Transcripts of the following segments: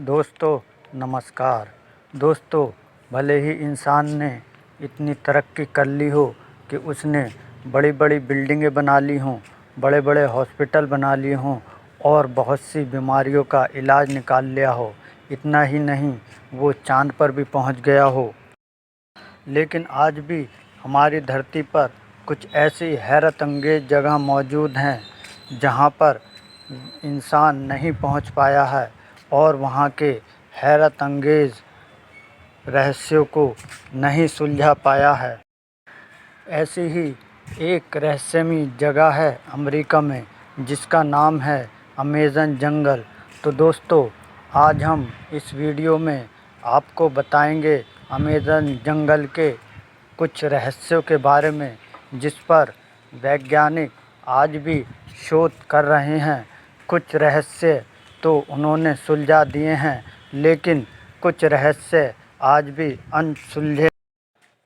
दोस्तों नमस्कार। दोस्तों, भले ही इंसान ने इतनी तरक्की कर ली हो कि उसने बड़ी बड़ी बिल्डिंगें बना ली हों, बड़े बड़े हॉस्पिटल बना लिए हों और बहुत सी बीमारियों का इलाज निकाल लिया हो, इतना ही नहीं वो चाँद पर भी पहुंच गया हो, लेकिन आज भी हमारी धरती पर कुछ ऐसी हैरत अंगेज़ जगह मौजूद हैं जहां पर इंसान नहीं पहुंच पाया है और वहां के हैरत अंगेज़ रहस्यों को नहीं सुलझा पाया है। ऐसी ही एक रहस्यमयी जगह है अमेरिका में, जिसका नाम है अमेज़न जंगल। तो दोस्तों, आज हम इस वीडियो में आपको बताएंगे अमेज़न जंगल के कुछ रहस्यों के बारे में, जिस पर वैज्ञानिक आज भी शोध कर रहे हैं। कुछ रहस्य तो उन्होंने सुलझा दिए हैं, लेकिन कुछ रहस्य आज भी अनसुलझे।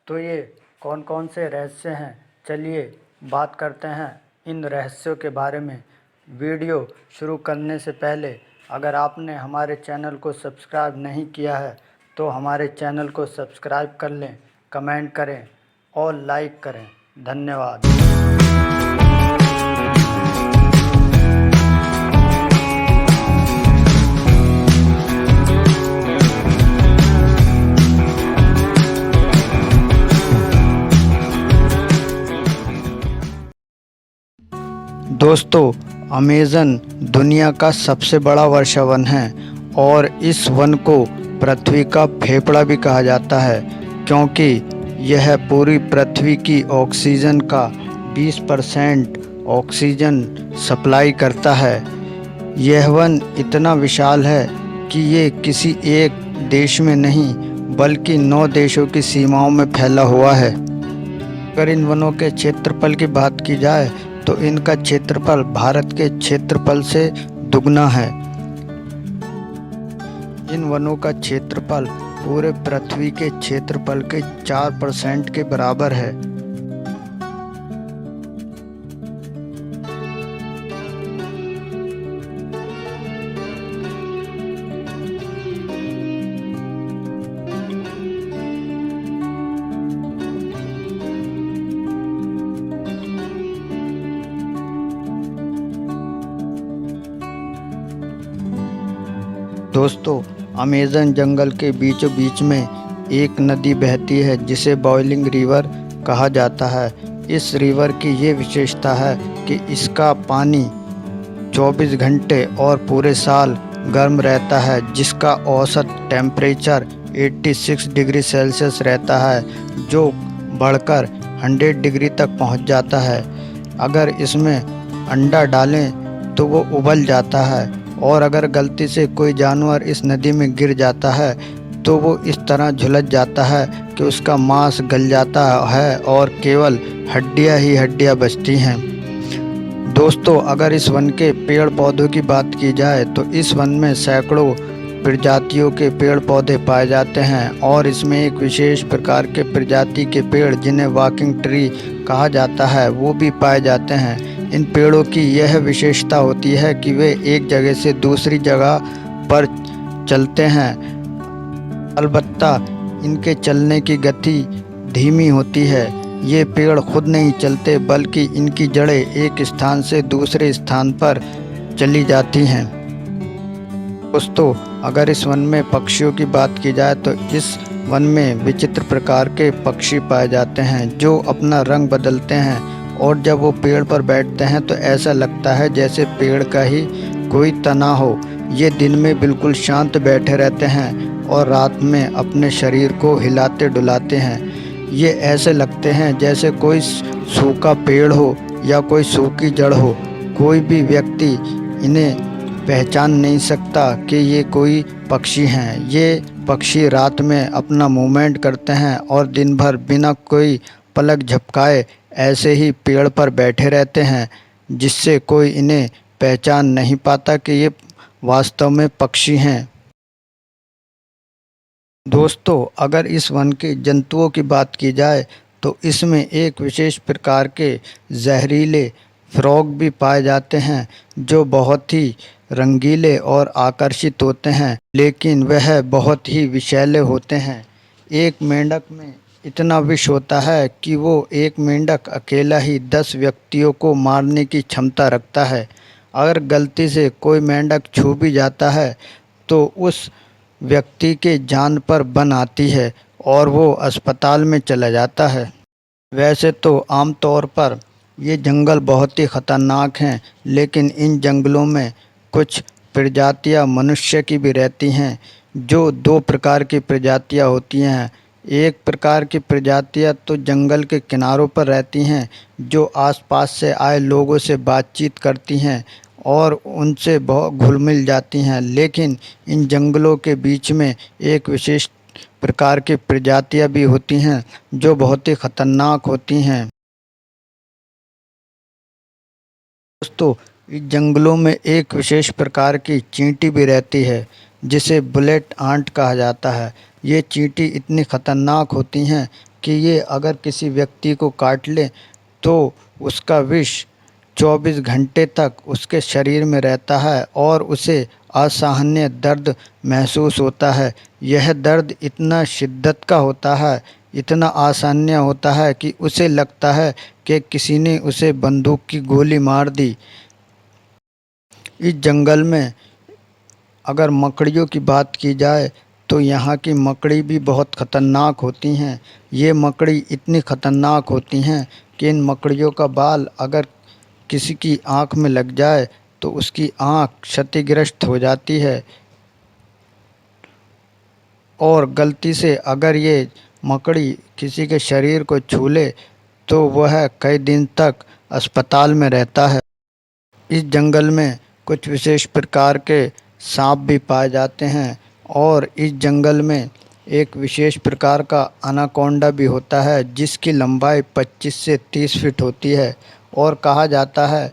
तो ये कौन कौन से रहस्य हैं, चलिए बात करते हैं इन रहस्यों के बारे में। वीडियो शुरू करने से पहले अगर आपने हमारे चैनल को सब्सक्राइब नहीं किया है तो हमारे चैनल को सब्सक्राइब कर लें, कमेंट करें और लाइक करें। धन्यवाद। दोस्तों, अमेज़न दुनिया का सबसे बड़ा वर्षावन है और इस वन को पृथ्वी का फेफड़ा भी कहा जाता है, क्योंकि यह पूरी पृथ्वी की ऑक्सीजन का 20% ऑक्सीजन सप्लाई करता है। यह वन इतना विशाल है कि ये किसी एक देश में नहीं बल्कि 9 देशों की सीमाओं में फैला हुआ है। अगर इन वनों के क्षेत्रफल की बात की जाए तो इनका क्षेत्रफल भारत के क्षेत्रफल से दुगना है। इन वनों का क्षेत्रफल पूरे पृथ्वी के क्षेत्रफल के 4% के बराबर है। दोस्तों, अमेज़न जंगल के बीचों बीच में एक नदी बहती है जिसे बॉइलिंग रिवर कहा जाता है। इस रिवर की ये विशेषता है कि इसका पानी 24 घंटे और पूरे साल गर्म रहता है, जिसका औसत टेम्परेचर 86 डिग्री सेल्सियस रहता है, जो बढ़कर 100 डिग्री तक पहुंच जाता है। अगर इसमें अंडा डालें तो वो उबल जाता है और अगर गलती से कोई जानवर इस नदी में गिर जाता है तो वो इस तरह झुलस जाता है कि उसका मांस गल जाता है और केवल हड्डियां ही हड्डियां बचती हैं। दोस्तों, अगर इस वन के पेड़ पौधों की बात की जाए तो इस वन में सैकड़ों प्रजातियों के पेड़ पौधे पाए जाते हैं और इसमें एक विशेष प्रकार के प्रजाति के पेड़, जिन्हें वॉकिंग ट्री कहा जाता है, वो भी पाए जाते हैं। इन पेड़ों की यह विशेषता होती है कि वे एक जगह से दूसरी जगह पर चलते हैं, अलबत्ता इनके चलने की गति धीमी होती है। ये पेड़ खुद नहीं चलते बल्कि इनकी जड़ें एक स्थान से दूसरे स्थान पर चली जाती हैं। दोस्तों, अगर इस वन में पक्षियों की बात की जाए तो इस वन में विचित्र प्रकार के पक्षी पाए जाते हैं जो अपना रंग बदलते हैं, और जब वो पेड़ पर बैठते हैं तो ऐसा लगता है जैसे पेड़ का ही कोई तना हो। ये दिन में बिल्कुल शांत बैठे रहते हैं और रात में अपने शरीर को हिलाते डुलाते हैं। ये ऐसे लगते हैं जैसे कोई सूखा पेड़ हो या कोई सूखी जड़ हो। कोई भी व्यक्ति इन्हें पहचान नहीं सकता कि ये कोई पक्षी हैं। ये पक्षी रात में अपना मूवमेंट करते हैं और दिन भर बिना कोई पलक झपकाए ऐसे ही पेड़ पर बैठे रहते हैं, जिससे कोई इन्हें पहचान नहीं पाता कि ये वास्तव में पक्षी हैं। दोस्तों, अगर इस वन के जंतुओं की बात की जाए तो इसमें एक विशेष प्रकार के जहरीले फ्रॉग भी पाए जाते हैं जो बहुत ही रंगीले और आकर्षित होते हैं, लेकिन वह बहुत ही विषैले होते हैं। एक मेंढक में इतना विष होता है कि वो एक मेंढक अकेला ही 10 व्यक्तियों को मारने की क्षमता रखता है। अगर गलती से कोई मेंढक छू भी जाता है तो उस व्यक्ति के जान पर बन आती है और वो अस्पताल में चला जाता है। वैसे तो आमतौर पर ये जंगल बहुत ही ख़तरनाक हैं, लेकिन इन जंगलों में कुछ प्रजातियां मनुष्य की भी रहती हैं। जो दो प्रकार की प्रजातियां होती हैं। एक प्रकार की प्रजातियां तो जंगल के किनारों पर रहती हैं, जो आसपास से आए लोगों से बातचीत करती हैं और उनसे बहुत घुल मिल जाती हैं। लेकिन इन जंगलों के बीच में एक विशेष प्रकार की प्रजातियां भी होती हैं जो बहुत ही खतरनाक होती हैं। दोस्तों, इस जंगलों में एक विशेष प्रकार की चींटी भी रहती है जिसे बुलेट आंट कहा जाता है। ये चींटी इतनी खतरनाक होती हैं कि ये अगर किसी व्यक्ति को काट ले तो उसका विष 24 घंटे तक उसके शरीर में रहता है और उसे असहनीय दर्द महसूस होता है। यह दर्द इतना शिद्दत का होता है, इतना असहनीय होता है कि उसे लगता है कि किसी ने उसे बंदूक की गोली मार दी। इस जंगल में अगर मकड़ियों की बात की जाए तो यहाँ की मकड़ी भी बहुत ख़तरनाक होती हैं। ये मकड़ी इतनी ख़तरनाक होती हैं कि इन मकड़ियों का बाल अगर किसी की आँख में लग जाए तो उसकी आँख क्षतिग्रस्त हो जाती है, और गलती से अगर ये मकड़ी किसी के शरीर को छू ले तो वह कई दिन तक अस्पताल में रहता है। इस जंगल में कुछ विशेष प्रकार के सांप भी पाए जाते हैं और इस जंगल में एक विशेष प्रकार का अनाकोंडा भी होता है जिसकी लंबाई 25 से 30 फीट होती है। और कहा जाता है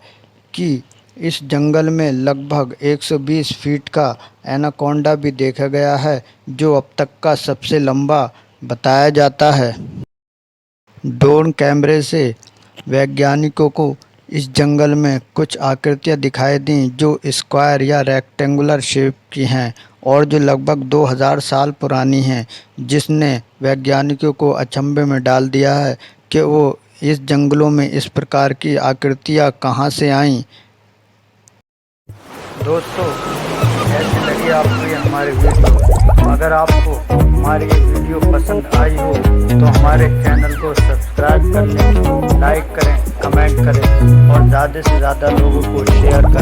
कि इस जंगल में लगभग 120 फीट का एनाकोंडा भी देखा गया है, जो अब तक का सबसे लंबा बताया जाता है। ड्रोन कैमरे से वैज्ञानिकों को इस जंगल में कुछ आकृतियां दिखाई दी जो स्क्वायर या रेक्टेंगुलर शेप की हैं और जो लगभग 2000 साल पुरानी हैं, जिसने वैज्ञानिकों को अचंभे में डाल दिया है कि वो इस जंगलों में इस प्रकार की आकृतियां कहां से आईं। दोस्तों, कैसी लगी आपको ये हमारी वीडियो? अगर आपको हमारी ये वीडियो पसंद आई हो तो हमारे चैनल को सब्सक्राइब कर लें, लाइक करें, कमेंट करें और ज़्यादा से ज़्यादा लोगों को शेयर करें।